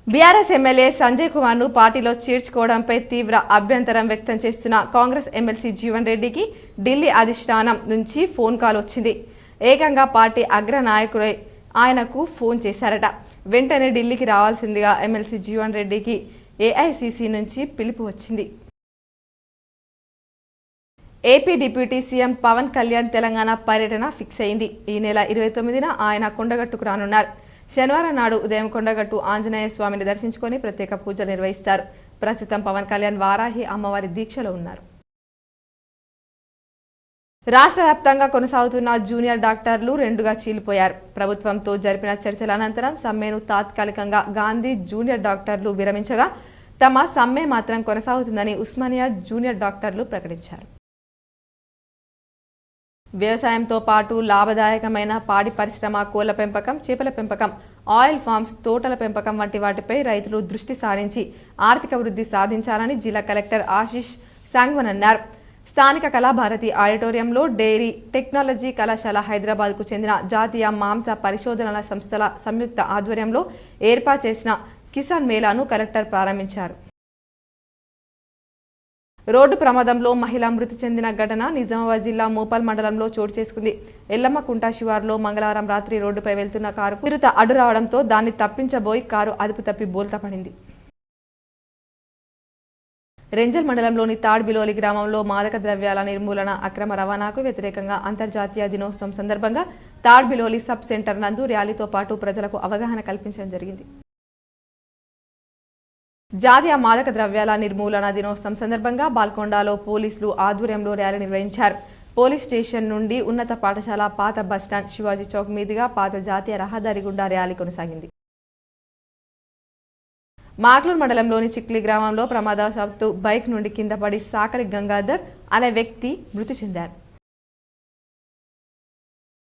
BRS MLA Sanjay Kumar ను పార్టీలో చేర్చుకోవడంపై తీవ్ర అభ్యంతరం వ్యక్తం చేస్తున్న కాంగ్రెస్ ఎమ్మెల్సీ జీవన్ రెడ్డికి ఢిల్లీ అధిష్టానం నుంచి ఫోన్ కాల్ వచ్చింది. ఏకంగా పార్టీ అగ్ర నాయకులే ఆయనకు ఫోన్ చేశారట. వెంటనే ఢిల్లీకి రావాల్సిందిగా ఎమ్మెల్సీ జీవన్ రెడ్డికి ఏఐసీసీ నుంచి పిలుపు వచ్చింది. AP deputy CM Pawan Kalyan Telangana పర్యటన ఫిక్స్ అయింది. ఈ నెల 29న ఆయన కొండగట్టుకు రానున్నారు. శనివారం నాడు ఉదయం కొండగట్టు ఆంజనేయ స్వామిని దర్శించుకొని ప్రత్యేక పూజలు నిర్వహిస్తారు. ప్రస్తుతం పవన్ కళ్యాణ్ వారాహి అమ్మవారి దీక్షలో ఉన్నారు. రాష్ట్ర వ్యాప్తంగా కొనసాగుతున్న జూనియర్ డాక్టర్లు రెండుగా చీలిపోయారు. ప్రభుత్వంతో జరిపిన చర్చల అనంతరం సమ్మెను తాత్కాలికంగా గాంధీ జూనియర్ డాక్టర్లు విరమించగా తమ సమ్మె మాత్రం కొనసాగుతుందని ఉస్మానియా జూనియర్ డాక్టర్లు ప్రకటించారు. వ్యవసాయంతో పాటు లాభదాయకమైన పాడి పరిశ్రమ, కోళ్ల పెంపకం, చేపల పెంపకం, ఆయిల్ ఫార్మ్స్, తోటల పెంపకం వంటి వాటిపై రైతులు దృష్టి సారించి ఆర్థిక వృద్ధి సాధించాలని జిల్లా కలెక్టర్ ఆశీష్ సాంగ్వన్ అన్నారు. స్థానిక కళాభారతి ఆడిటోరియంలో డైరీ టెక్నాలజీ కళాశాల, హైదరాబాద్కు చెందిన జాతీయ మాంస పరిశోధనల సంస్థల సంయుక్త ఆధ్వర్యంలో ఏర్పాటు చేసిన కిసాన్ మేళాను కలెక్టర్ ప్రారంభించారు. రోడ్డు ప్రమాదంలో మహిళ మృతి చెందిన ఘటన నిజామాబాద్ జిల్లా మోపాల్ మండలంలో చోటు చేసుకుంది. ఎల్లమ్మకుంట శివారులో మంగళవారం రాత్రి రోడ్డుపై వెళ్తున్న కారుకు చిరుత అడ్డు రావడంతో దాన్ని తప్పించబోయి కారు అదుపు తప్పి బోల్తా పడింది. రెంజల్ మండలంలోని తాడ్బిలోలి గ్రామంలో మాదక ద్రవ్యాల నిర్మూలన, అక్రమ రవాణాకు వ్యతిరేకంగా అంతర్జాతీయ దినోత్సవం సందర్భంగా తాడ్బిలోలి సబ్ సెంటర్ నందు ర్యాలీతో పాటు ప్రజలకు అవగాహన కల్పించడం జరిగింది. జాతీయ మాదక ద్రవ్యాల నిర్మూలన దినోత్సవం సందర్భంగా బాల్కొండలో పోలీసులు ఆధ్వర్యంలో ర్యాలీ నిర్వహించారు. పోలీస్ స్టేషన్ నుండి ఉన్నత పాఠశాల, పాత బస్టాండ్, శివాజీ చౌక్ మీదుగా పాత జాతీయ రహదారి గుండా ర్యాలీ కొనసాగింది. మాక్లూర్ మండలంలోని చిక్లి గ్రామంలో ప్రమాదవశాత్తు బైక్ నుండి కింద పడి సాకలి గంగాధర్ అనే వ్యక్తి మృతి చెందారు.